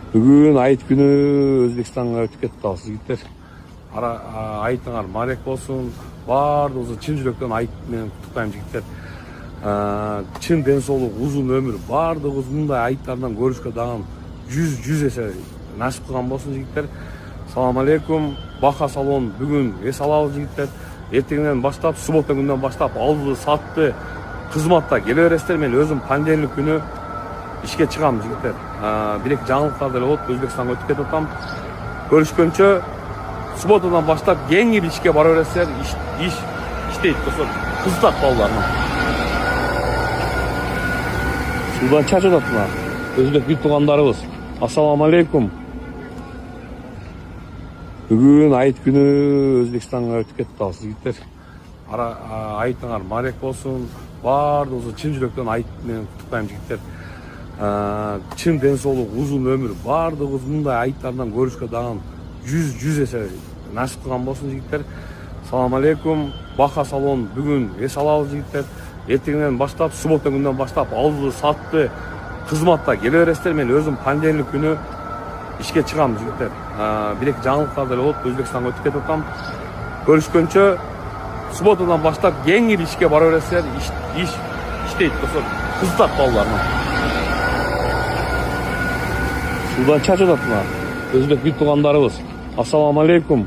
Бүгін айт күні Өзбекстанға өтіп кетті ал жігіттер. Айтыңар марек болсын. Бардығызды чын жүректен айт менен құттықтаймын жігіттер. Чын денсаулық, ұзын өмір. Бардығыз мұндай айттардан көрішке даған 100 есе насip қылған болсын жігіттер. Салам алейкум. Баха салон бүгін ес алалы жігіттер. Ертеңнен баштап, суббота күннен баштап алды сатты қызматта келе бересіздер. Мен өзім понедельник күні işe çıkam жігіттер. Бір-екі жаңалықтарды от Өзбекстанға өтіп кетіп отам. Көрішкенше субботадан баштап еңі бір işe бара бересіздер. İştейді достар. Қызытады балаларына. Судан чачы жатына. Өзбек бір туғандарыбыз. Ассаламу алейкум. Бүгін айт күні Өзбекстанға өтіп кетті ал жігіттер. Айтыңар марек болсын. Бардығызды чын жүректен айт менен құттықтаймын жігіттер. Чын денсаулық, ұзын өмір. Бардығыз мұндай айттардан көрішке даған 100 есе насip қылған болсын жігіттер. Салам алейкум. Баха салон бүгін ес алалы жігіттер. Ертеңнен баштап, суббота күннен баштап алды сатты қызматта келе бересіздер. Мен өзім понедельник күні işe çıkam жігіттер. Bir-екі жаңалықтарды от Өзбекстанға өтіп кетіп отам. Көрішкенше субботадан баштап еңі бір işe бара бересіздер. İştейді достар. Қызытады балаларына. Судан чачы жатына. Өзбек бір туғандарыбыз. Ассаламу алейкум.